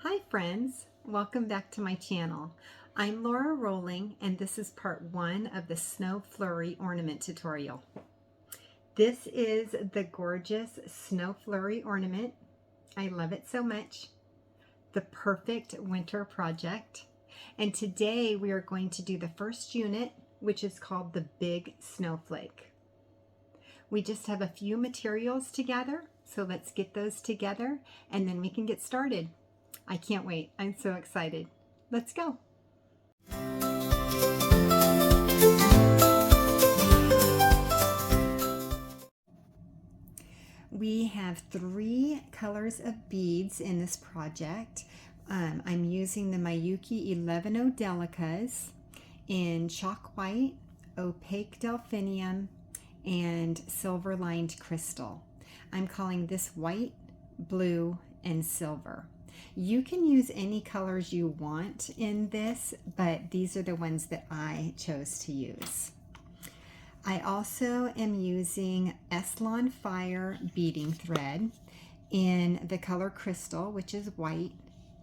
Hi friends, welcome back to my channel. I'm Lora Rolling and this is part 1 of the Snow Flurry ornament tutorial. This is the gorgeous Snow Flurry ornament. I love it so much. The perfect winter project. And today we are going to do the first unit, which is called the Big Snowflake. We just have a few materials together, so let's get those together and then we can get started. I can't wait. I'm so excited. Let's go. We have 3 colors of beads in this project. I'm using the Miyuki Delicas in chalk white, opaque delphinium, and silver lined crystal. I'm calling this white, blue, and silver. You can use any colors you want in this, but these are the ones that I chose to use. I also am using Eslon Fire beading thread in the color crystal, which is white,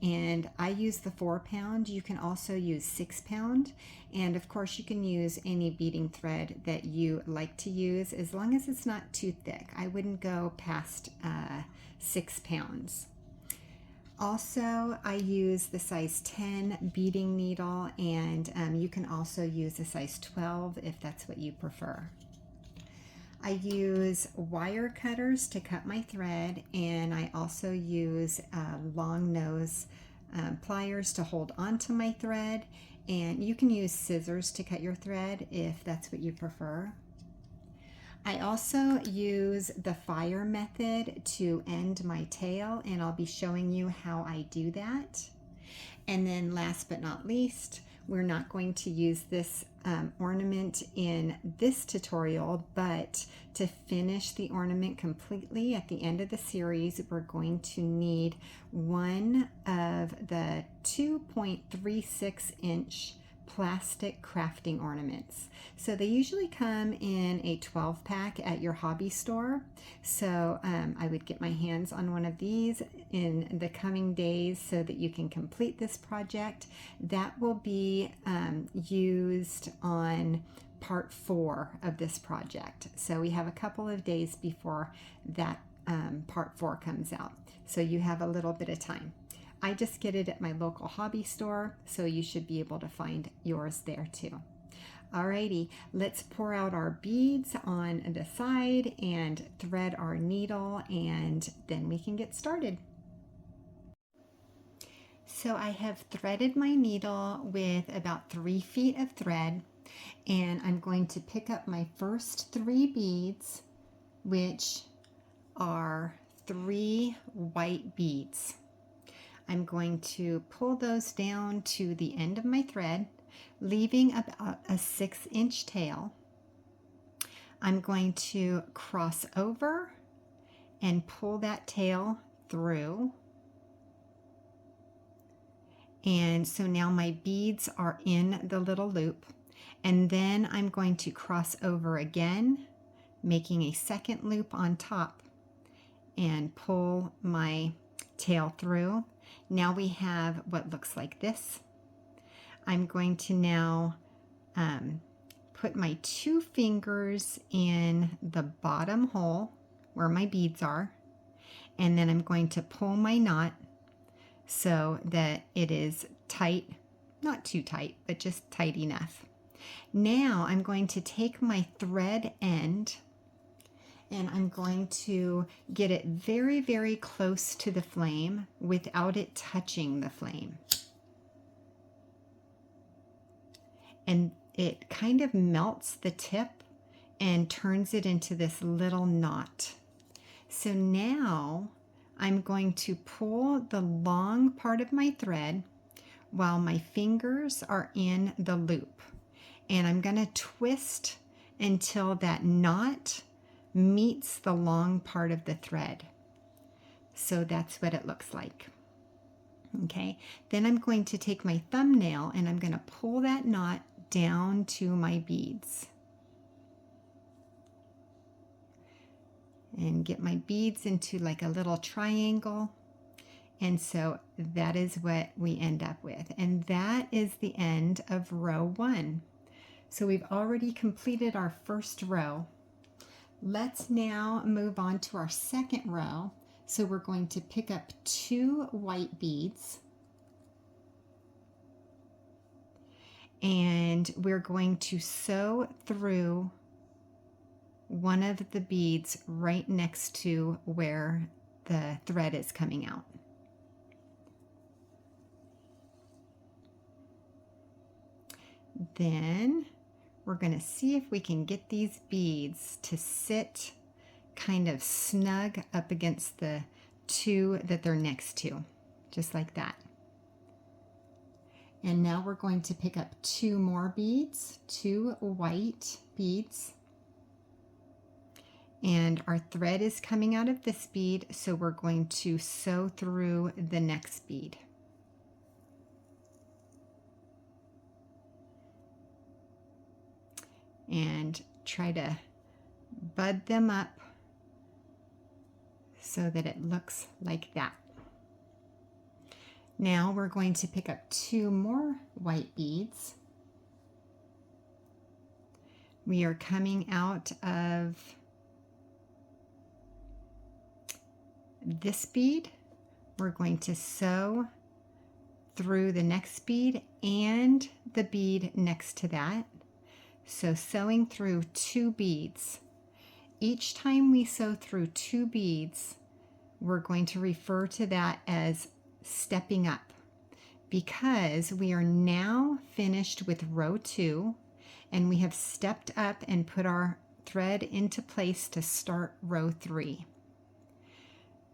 and I use the 4-pound. You can also use 6-pound, and of course you can use any beading thread that you like to use as long as it's not too thick. I wouldn't go past 6 pounds. Also, I use the size 10 beading needle, and you can also use a size 12 if that's what you prefer. I use wire cutters to cut my thread, and I also use long nose pliers to hold onto my thread, and you can use scissors to cut your thread if that's what you prefer. I also use the fire method to end my tail, and I'll be showing you how I do that. And then last but not least, we're not going to use this ornament in this tutorial, but to finish the ornament completely at the end of the series, we're going to need one of the 2.36 inch plastic crafting ornaments. So they usually come in a 12 pack at your hobby store. So I would get my hands on one of these in the coming days so that you can complete this project. That will be used on part 4 of this project. So we have a couple of days before that part 4 comes out. So you have a little bit of time. I just get it at my local hobby store, so you should be able to find yours there too. Alrighty, let's pour out our beads on the side and thread our needle, and then we can get started. So I have threaded my needle with about 3 feet of thread, and I'm going to pick up my first 3 beads, which are 3 white beads. I'm going to pull those down to the end of my thread, leaving about a 6-inch tail. I'm going to cross over and pull that tail through. And so now my beads are in the little loop. And then I'm going to cross over again, making a second loop on top, and pull my tail through. Now we have what looks like this. I'm going to now put my 2 fingers in the bottom hole where my beads are, and then I'm going to pull my knot so that it is tight, not too tight, but just tight enough. Now I'm going to take my thread end, and I'm going to get it very, very close to the flame without it touching the flame. And it kind of melts the tip and turns it into this little knot. So now I'm going to pull the long part of my thread while my fingers are in the loop. And I'm going to twist until that knot meets the long part of the thread. So that's what it looks like. Okay, then I'm going to take my thumbnail and I'm going to pull that knot down to my beads and get my beads into like a little triangle, And so that is what we end up with. And that is the end of row 1. So we've already completed our first row. Let's now move on to our second row. So we're going to pick up 2 white beads, and we're going to sew through one of the beads right next to where the thread is coming out. Then we're going to see if we can get these beads to sit kind of snug up against the 2 that they're next to, just like that. And now we're going to pick up 2 more beads, 2 white beads. And our thread is coming out of this bead, so we're going to sew through the next bead. And try to bud them up so that it looks like that. Now we're going to pick up 2 more white beads. We are coming out of this bead. We're going to sew through the next bead and the bead next to that. So sewing through 2 beads. Each time we sew through 2 beads, we're going to refer to that as stepping up, because we are now finished with row 2 and we have stepped up and put our thread into place to start row 3.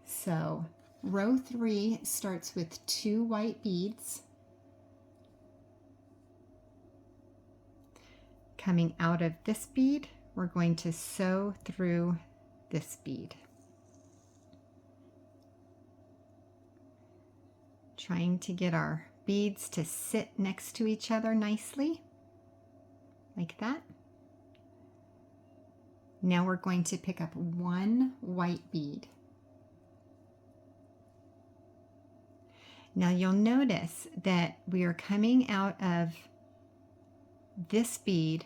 So row 3 starts with 2 white beads. Coming out of this bead, we're going to sew through this bead. Trying to get our beads to sit next to each other nicely, like that. Now we're going to pick up 1 white bead. Now you'll notice that we are coming out of this bead.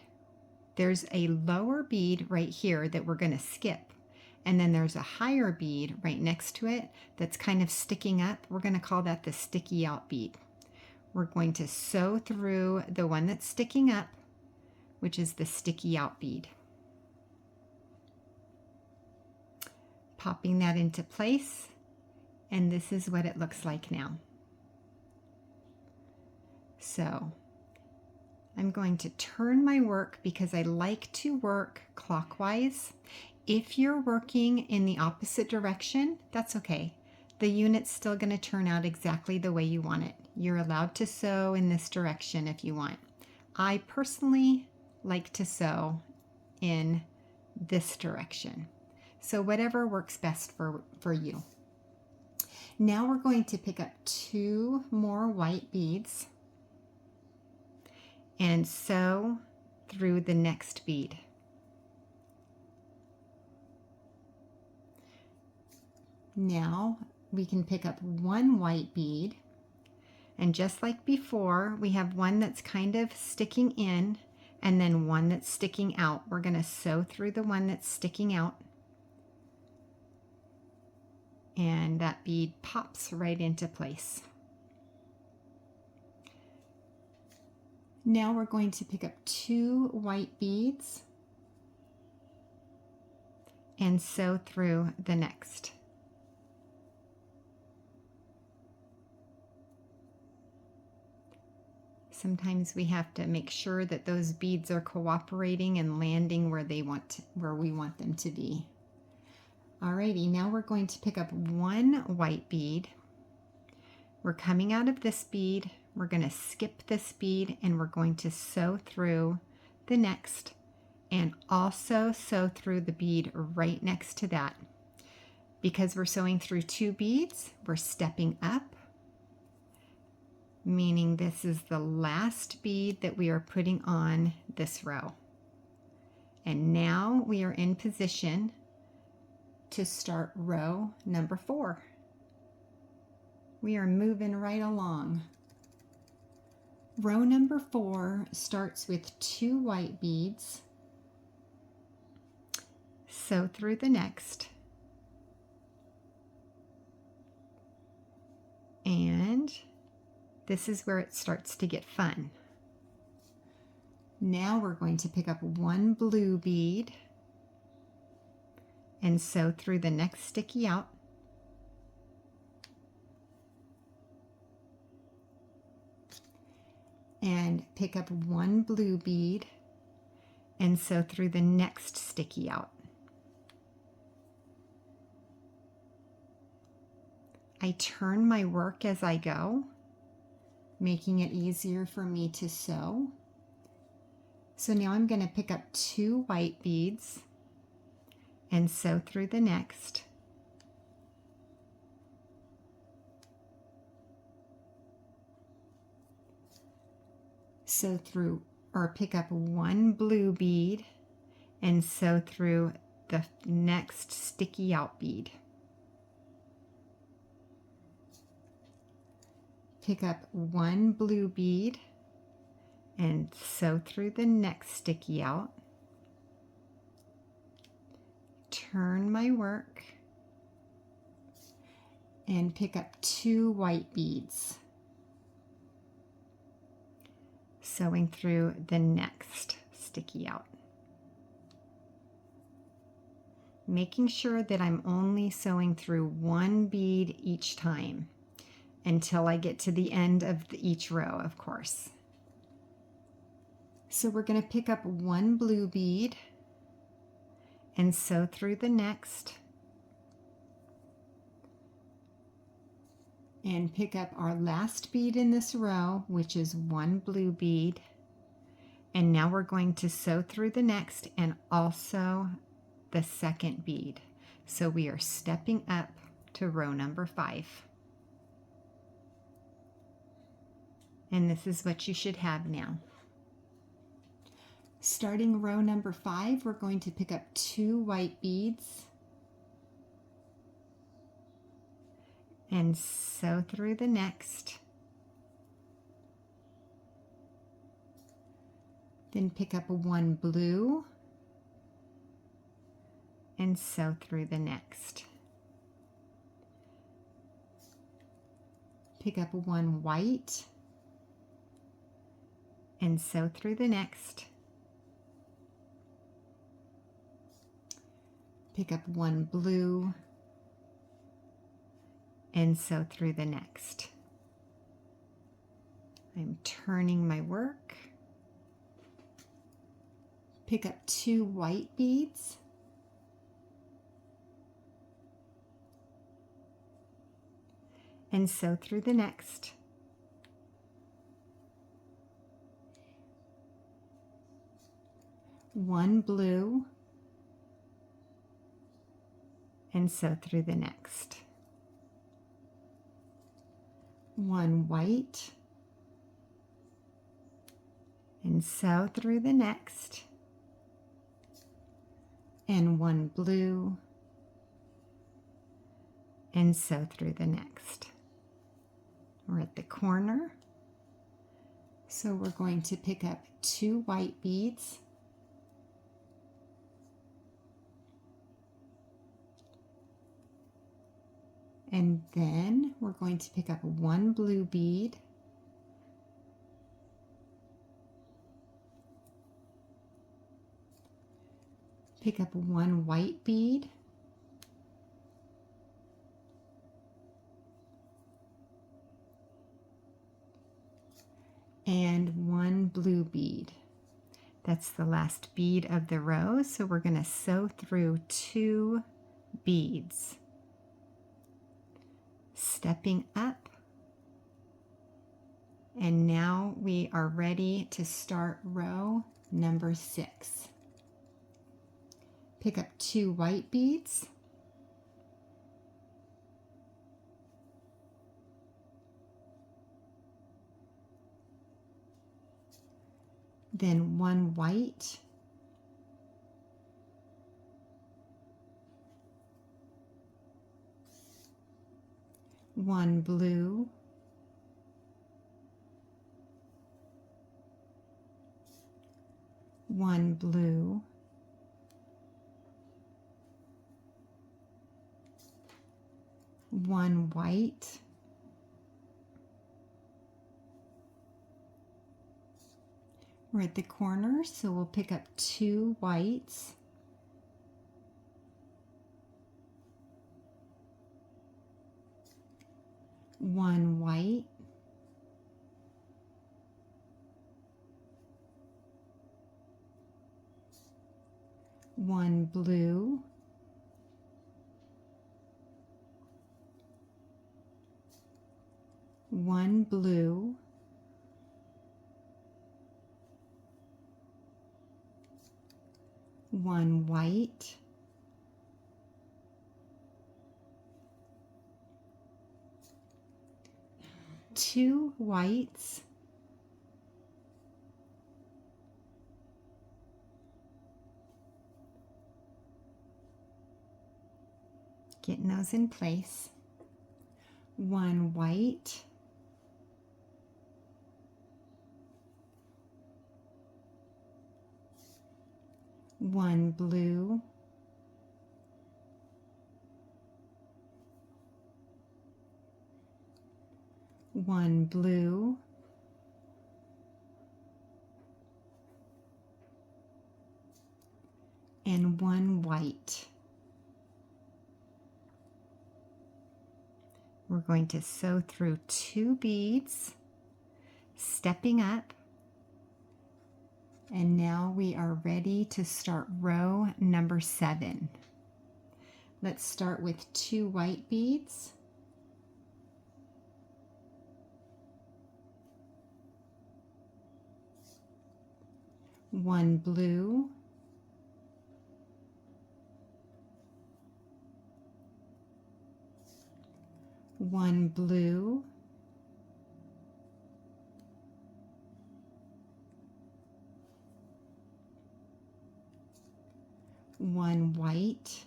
There's a lower bead right here that we're going to skip. And then there's a higher bead right next to it that's kind of sticking up. We're going to call that the sticky out bead. We're going to sew through the one that's sticking up, which is the sticky out bead. Popping that into place, and this is what it looks like now. So I'm going to turn my work because I like to work clockwise. If you're working in the opposite direction, that's okay. The unit's still going to turn out exactly the way you want it. You're allowed to sew in this direction if you want. I personally like to sew in this direction. So whatever works best for you. Now we're going to pick up 2 more white beads and sew through the next bead. Now we can pick up 1 white bead, and just like before, we have one that's kind of sticking in and then one that's sticking out. We're going to sew through the one that's sticking out, and that bead pops right into place. Now we're going to pick up 2 white beads and sew through the next. Sometimes we have to make sure that those beads are cooperating and landing where we want them to be. Alrighty, now we're going to pick up 1 white bead. We're coming out of this bead. We're going to skip this bead and we're going to sew through the next and also sew through the bead right next to that. Because we're sewing through 2 beads, we're stepping up, meaning this is the last bead that we are putting on this row. And now we are in position to start row number 4. We are moving right along. Row number 4 starts with 2 white beads. Sew through the next. And this is where it starts to get fun. Now we're going to pick up 1 blue bead and sew through the next sticky out. And pick up 1 blue bead and sew through the next sticky out. I turn my work as I go, making it easier for me to sew. So now I'm going to pick up 2 white beads and sew through the next. Sew through, or pick up 1 blue bead and sew through the next sticky out bead. Pick up 1 blue bead and sew through the next sticky out. Turn my work and pick up 2 white beads, sewing through the next sticky out. Making sure that I'm only sewing through 1 bead each time until I get to the end of each row, of course. So we're going to pick up 1 blue bead and sew through the next, and pick up our last bead in this row, which is 1 blue bead, and now we're going to sew through the next and also the second bead. So we are stepping up to row number 5. And this is what you should have now. Starting row number 5, we're going to pick up 2 white beads and sew through the next. Then pick up 1 blue and sew through the next. Pick up 1 white and sew through the next. Pick up 1 blue and sew through the next. I'm turning my work. Pick up 2 white beads and sew through the next. 1 blue and sew through the next. 1 white and sew through the next, and 1 blue and sew through the next. We're at the corner, so we're going to pick up 2 white beads and then we're going to pick up 1 blue bead pick up 1 white bead and 1 blue bead. That's the last bead of the row, so we're going to sew through 2 beads. Stepping up, and now we are ready to start row number 6. Pick up 2 white beads then 1 white 1 blue, 1 blue, 1 white, we're at the corner, so we'll pick up 2 whites, 1 white, 1 blue, 1 blue, 1 white, 2 whites, getting those in place, 1 white, 1 blue, 1 blue, 1 white. We're going to sew through 2 beads, stepping up, and now we are ready to start row number 7. Let's start with 2 white beads, 1 blue, 1 blue, 1 white,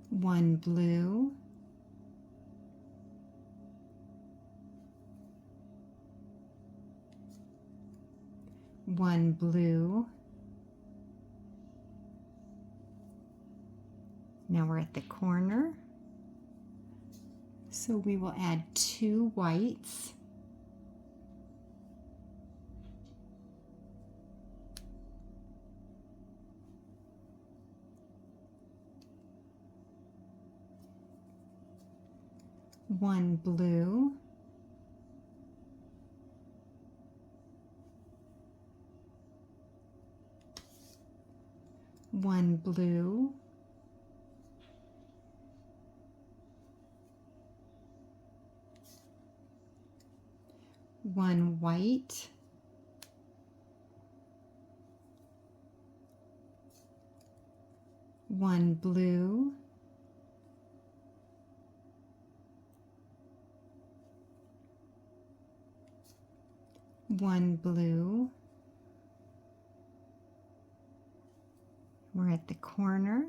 1 blue, 1 blue. Now we're at the corner, so we will add 2 whites, 1 blue, 1 blue, 1 white, 1 blue, 1 blue. We're at the corner,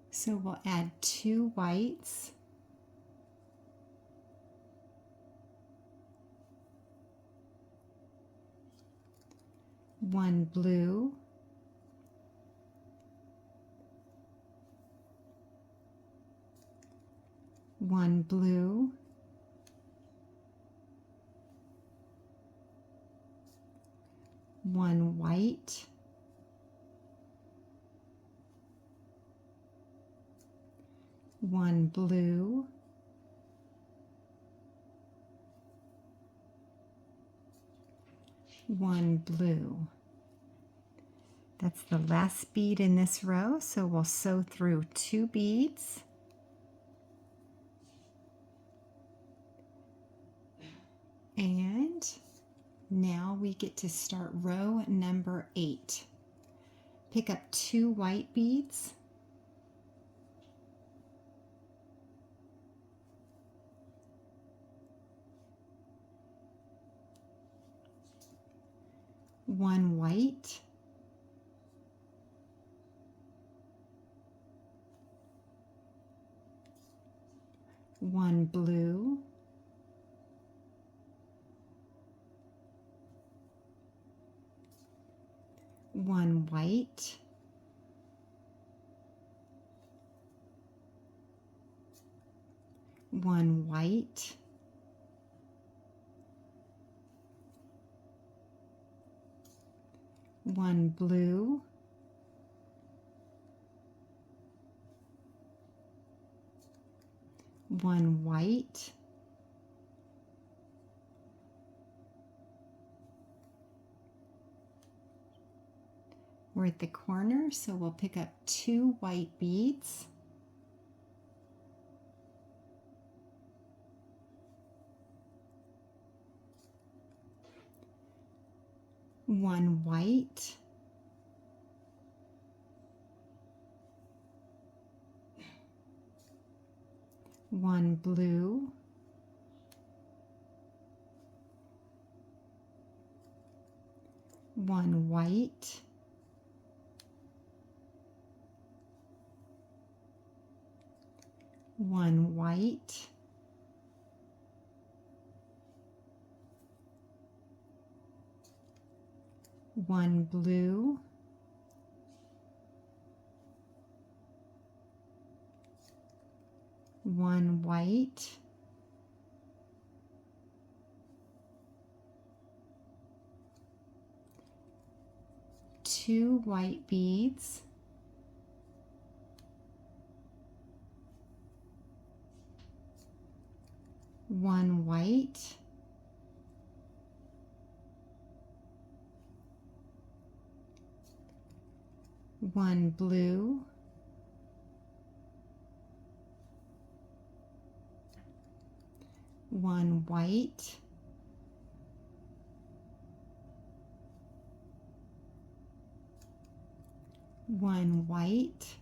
so we'll add 2 whites, one blue, one blue, one white, one blue, one blue. That's the last bead in this row, so we'll sew through 2 beads. And now we get to start row number 8. Pick up 2 white beads, one white, 1 blue, 1 white, 1 white, 1 blue, 1 white, 'We're at the corner, so we'll pick up 2 white beads. One white, one blue, one white, one white, one blue, one white, two white beads, one white, one blue, one white, one white,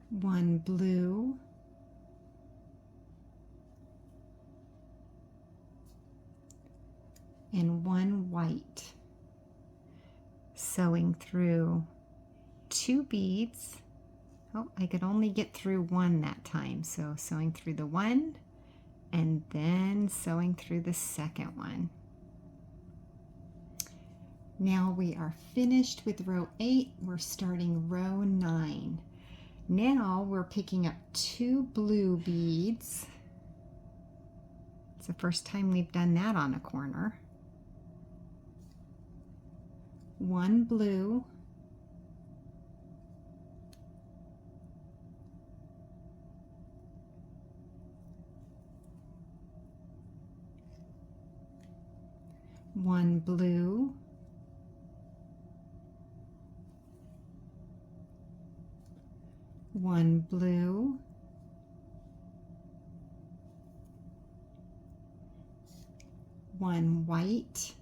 one blue, and one white. Sewing through 2 beads. Oh, I could only get through one that time, so sewing through the one and then sewing through the second one. Now we are finished with row 8. We're starting row 9. Now we're picking up 2 blue beads. It's the first time we've done that on a corner. One blue, one blue, one blue, one white,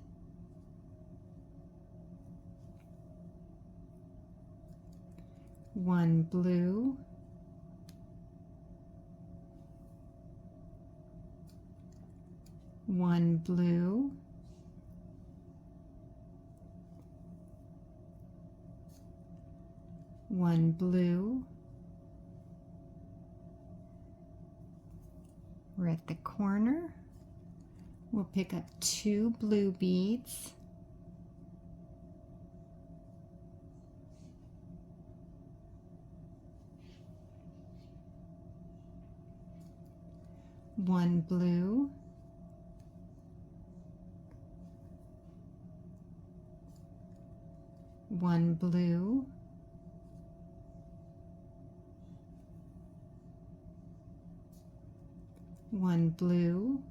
one blue, one blue, one blue. We're at the corner. We'll pick up 2 blue beads, one blue, one blue, one blue,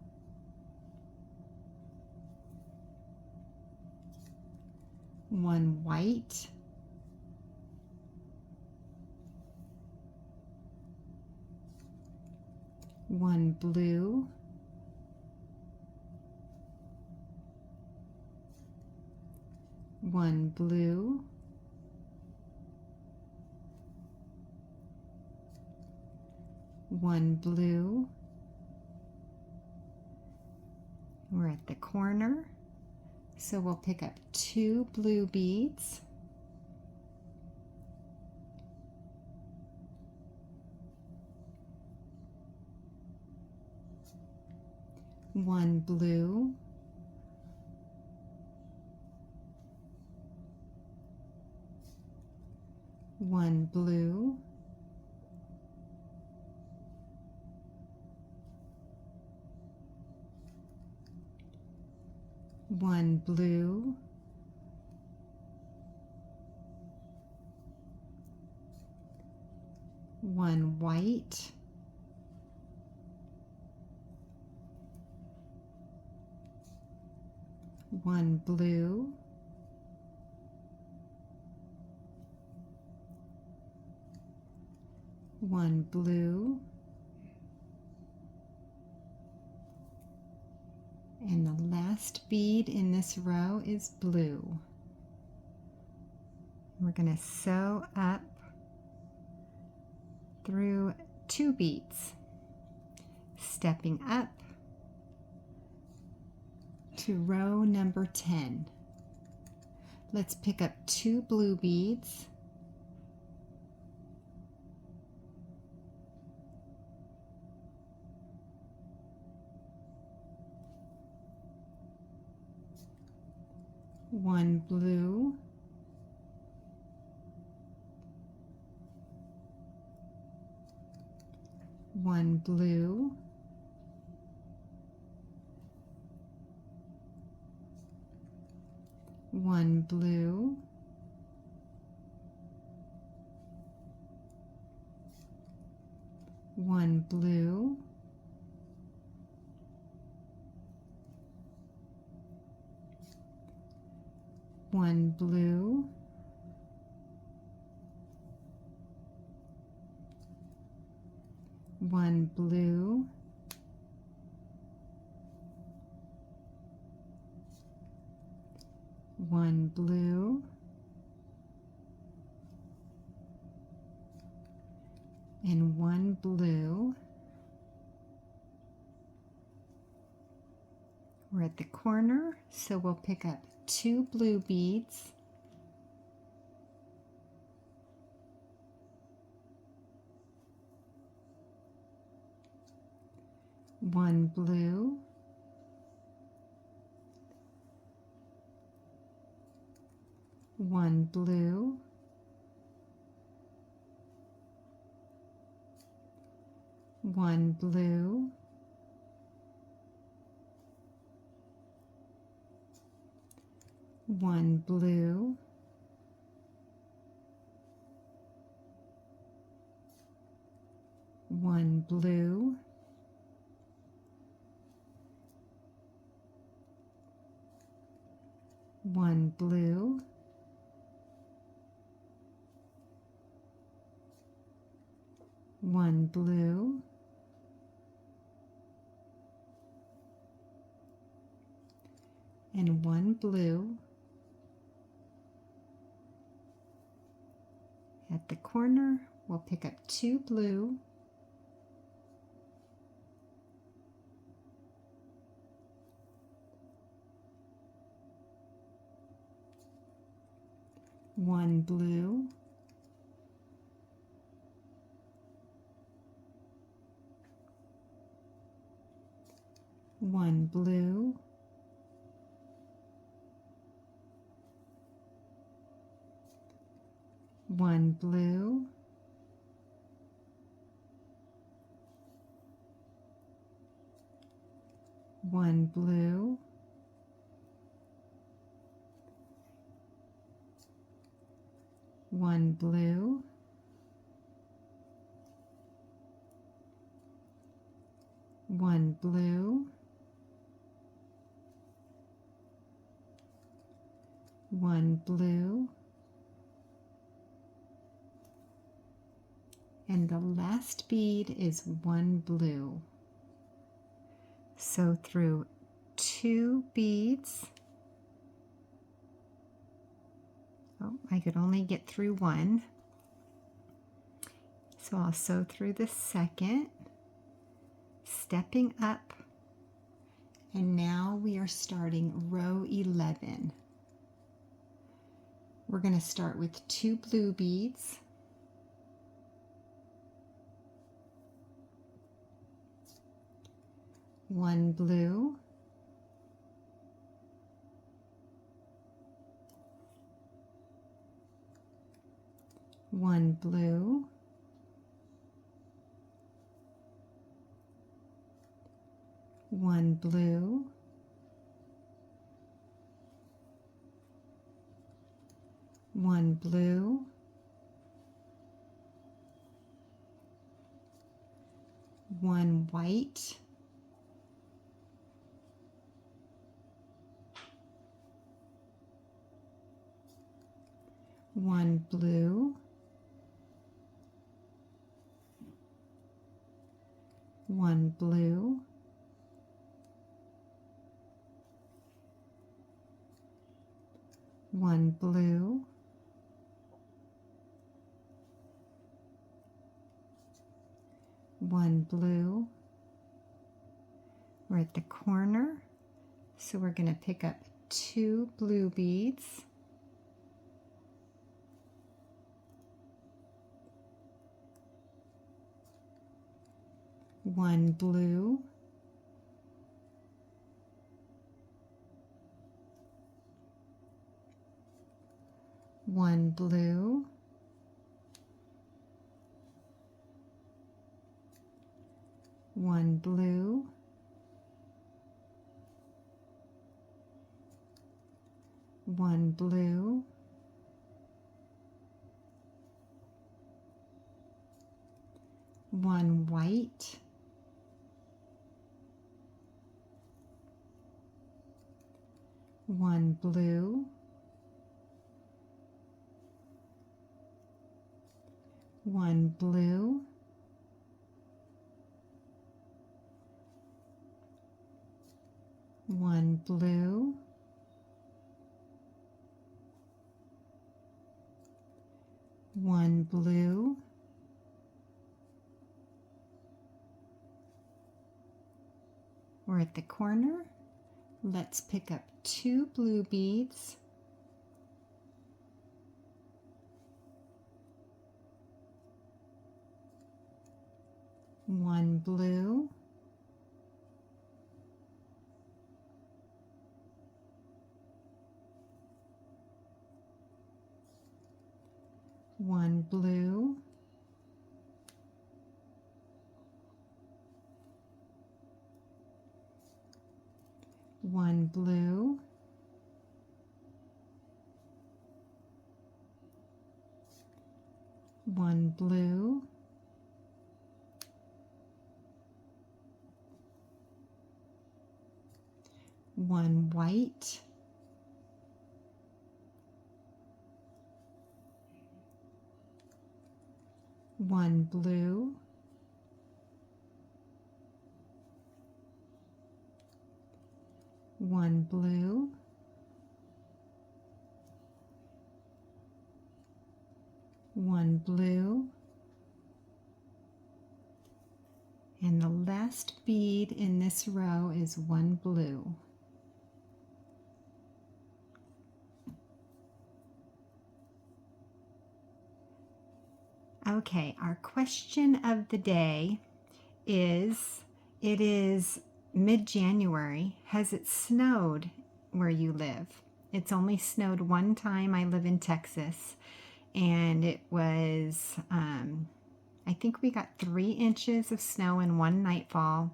one white, one blue, one blue, one blue. We're at the corner, so we'll pick up 2 blue beads, 1 blue, 1 blue, 1 blue, 1 white, 1 blue, 1 blue, and the last bead in this row is blue. We're going to sew up through 2 beads, stepping up to row number 10. Let's pick up 2 blue beads, one blue, one blue, one blue, one blue, one blue, one blue, one blue, and one blue. We're at the corner, so we'll pick up 2 blue beads, one blue, one blue, one blue, one blue, one blue, one blue, one blue, and one blue. At the corner, we'll pick up 2 blue, one blue, one blue, one blue, one blue, one blue, one blue, one blue, and the last bead is one blue. So through 2 beads, oh, I could only get through 1, so I'll sew through the second, stepping up, and now we are starting row 11. We're going to start with 2 blue beads, 1 blue, 1 blue, 1 blue, 1 blue, 1 white, 1 blue, 1 blue, 1 blue, 1 blue. We're at the corner, so we're going to pick up 2 blue beads. One blue, one blue, one blue, one blue, one white, one blue, one blue, one blue, one blue, we're at the corner. Let's pick up 2 blue beads. One blue, one blue, one blue, one blue, one white, one blue, one blue, one blue, and the last bead in this row is one blue. Okay, our question of the day is, it is mid-January. Has it snowed where you live? It's only snowed one time. I live in Texas, and it was, I think we got 3 inches of snow in one nightfall,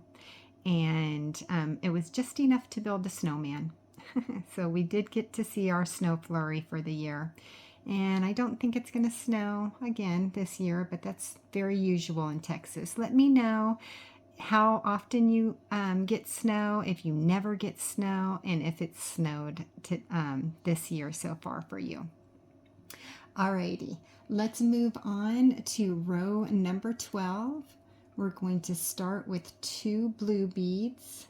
and it was just enough to build a snowman. So we did get to see our snow flurry for the year. And I don't think it's going to snow again this year, but that's very usual in Texas. Let me know how often you get snow, if you never get snow, and if it's snowed this year so far for you. Alrighty, let's move on to row number 12. We're going to start with 2 blue beads.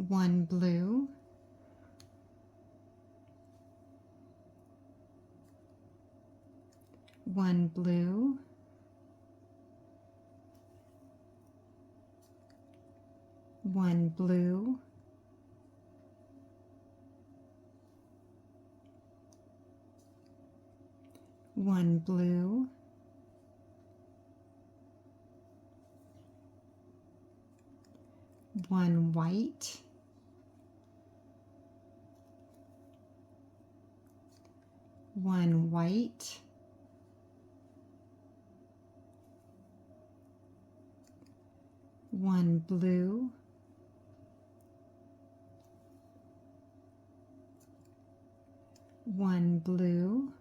One blue, one blue, one blue, 1 blue, 1 white, 1 white, 1 blue, 1 blue,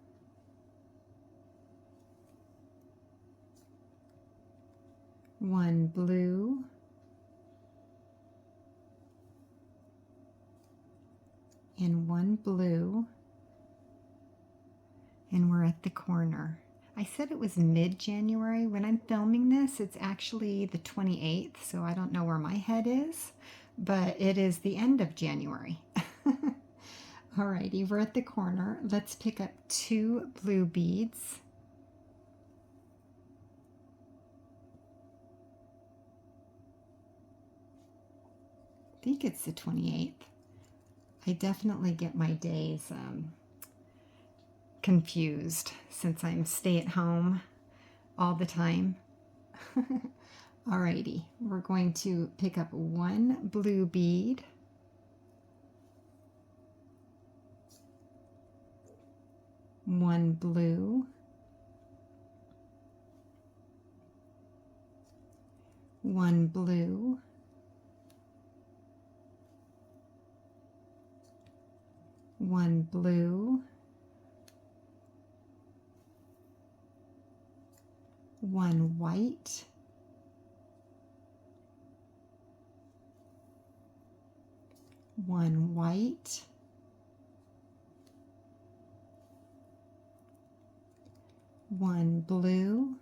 1 blue, 1 blue, and we're at the corner. I said it was mid-January. When I'm filming this, it's actually the 28th, so I don't know where my head is, but it is the end of January. Alrighty, we're at the corner. Let's pick up 2 blue beads. I think it's the 28th. I definitely get my days confused since I'm stay at home all the time. Alrighty, we're going to pick up 1 blue bead, 1 blue, 1 blue, 1 blue, 1 white, 1 white, 1 blue,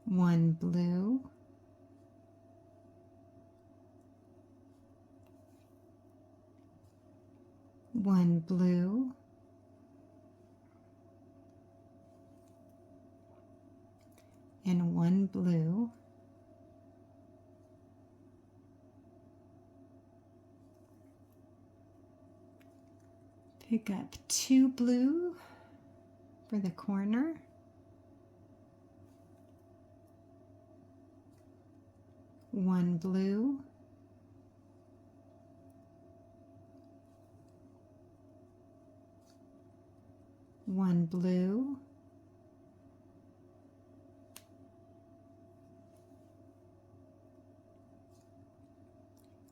1 blue, 1 blue, and 1 blue, pick up 2 blue for the corner, 1 blue, 1 blue,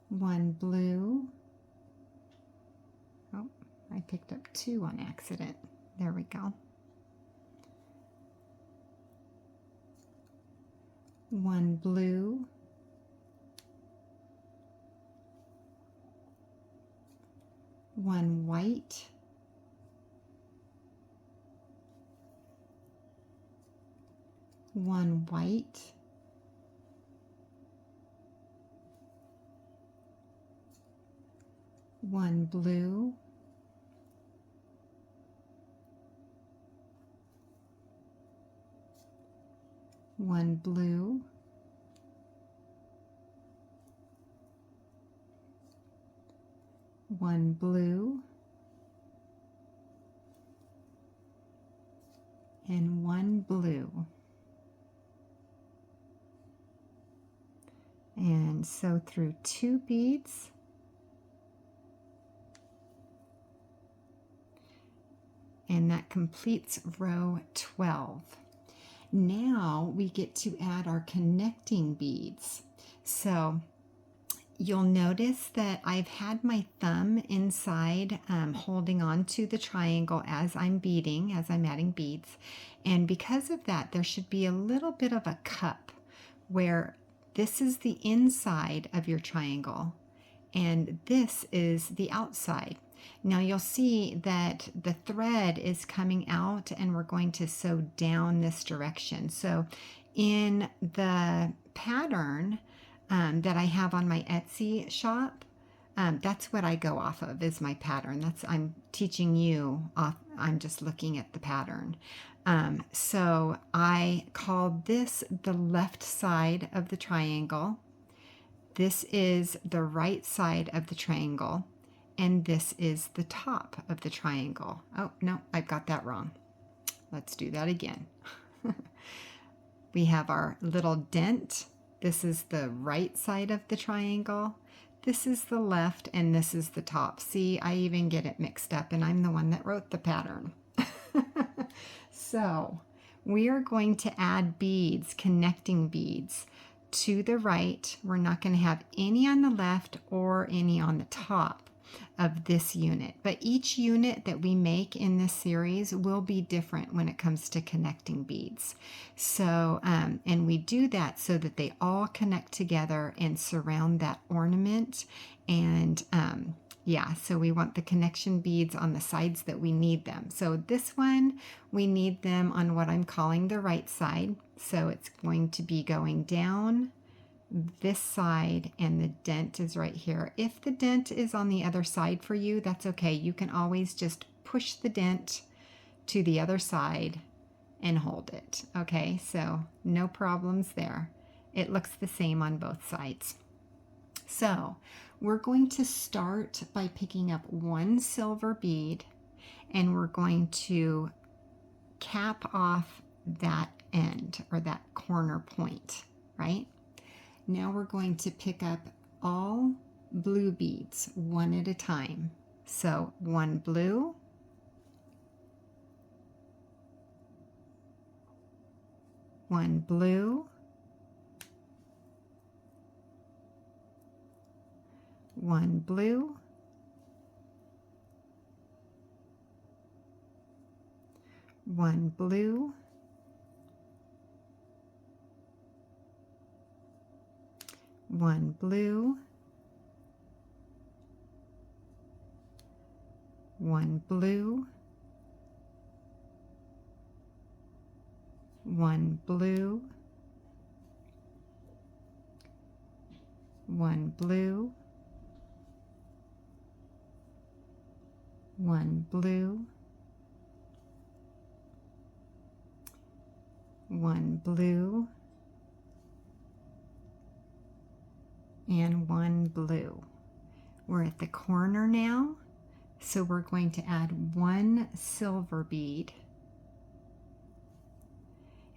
1 blue. Oh, I picked up 2 on accident. There we go. 1 blue, 1 white, 1 white, 1 blue, 1 blue, 1 blue, and 1 blue. And sew through 2 beads. And that completes row 12. Now we get to add our connecting beads. So you'll notice that I've had my thumb inside holding on to the triangle as I'm beading, as I'm adding beads. And because of that, there should be a little bit of a cup where this is the inside of your triangle and this is the outside. Now you'll see that the thread is coming out and we're going to sew down this direction. So in the pattern that I have on my Etsy shop, that's what I go off of is my pattern. I'm teaching you off, I'm just looking at the pattern. So I call this the left side of the triangle. This is the right side of the triangle. and this is the top of the triangle. Oh, no, I've got that wrong. Let's do that again. We have our little dent. This is the right side of the triangle. This is the left, and this is the top. See, I even get it mixed up, and I'm the one that wrote the pattern. So we are going to add beads, connecting beads to the right. We're not going to have any on the left or any on the top of this unit, but each unit that we make in this series will be different when it comes to connecting beads. So and we do that so that they all connect together and surround that ornament. And yeah, so we want the connection beads on the sides that we need them. So this one, we need them on what I'm calling the right side. So it's going to be going down this side, and the dent is right here. If the dent is on the other side for you, that's okay. You can always just push the dent to the other side and hold it. Okay, so no problems there. It looks the same on both sides. So we're going to start by picking up one silver bead, and we're going to cap off that end or that corner point, right? Now we're going to pick up all blue beads one at a time. So one blue, one blue, one blue, one blue, one blue, one blue, one blue, one blue, one blue, one blue, and one blue. We're at the corner now, so we're going to add one silver bead.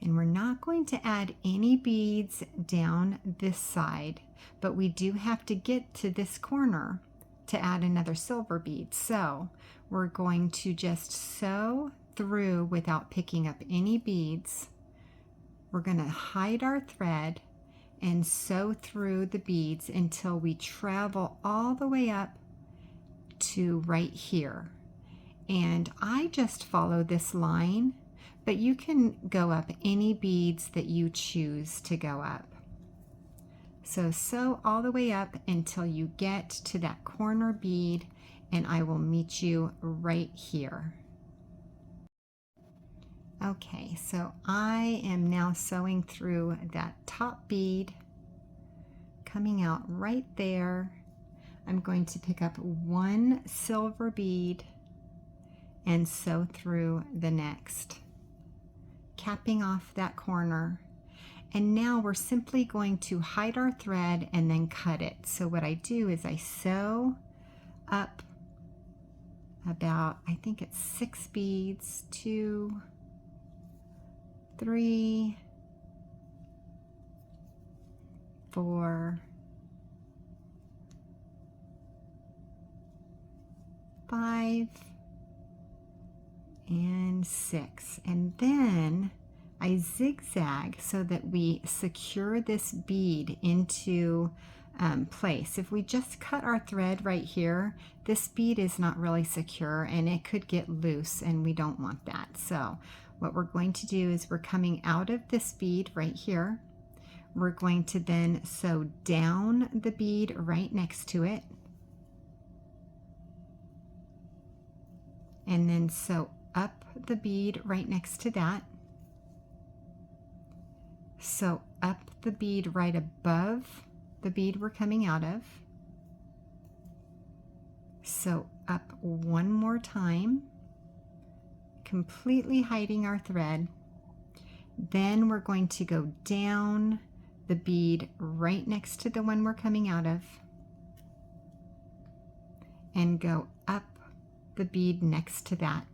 And we're not going to add any beads down this side, but we do have to get to this corner to add another silver bead. So we're going to just sew through without picking up any beads. We're going to hide our thread and sew through the beads until we travel all the way up to right here. And I just follow this line, but you can go up any beads that you choose to go up. So sew all the way up until you get to that corner bead, and I will meet you right here. Okay, so I am now sewing through that top bead, coming out right there. I'm going to pick up one silver bead and sew through the next, capping off that corner. And now we're simply going to hide our thread and then cut it. So what I do is I sew up about, I think it's 6 beads, 2, 3, 4, 5, and 6. And then I zigzag so that we secure this bead into place. If we just cut our thread right here, this bead is not really secure and it could get loose, and we don't want that. So what we're going to do is we're coming out of this bead right here. We're going to then sew down the bead right next to it, and then sew up the bead right next to that. Sew up the bead right above the bead we're coming out of. Sew up one more time, completely hiding our thread. Then we're going to go down the bead right next to the one we're coming out of, and go up the bead next to that.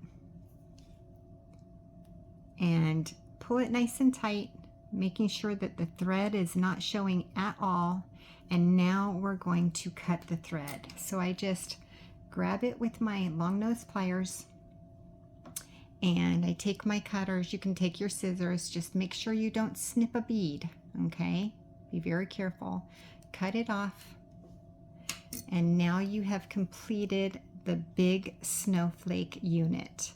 And pull it nice and tight, making sure that the thread is not showing at all. And now we're going to cut the thread. So I just grab it with my long nose pliers and I take my cutters. You can take your scissors. Just make sure you don't snip a bead, okay? Be very careful. Cut it off. And now you have completed the big snowflake unit.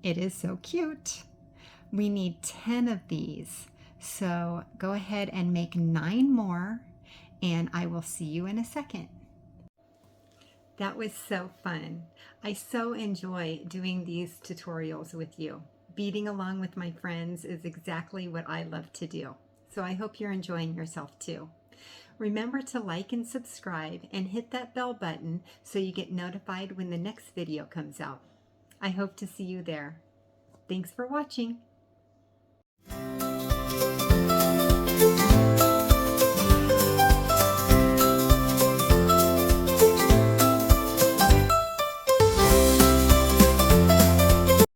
It is so cute. We need 10 of these. So go ahead and make 9 more, and I will see you in a second. That was so fun. I so enjoy doing these tutorials with you. Beading along with my friends is exactly what I love to do. So I hope you're enjoying yourself too. Remember to like and subscribe and hit that bell button so you get notified when the next video comes out. I hope to see you there. Thanks for watching.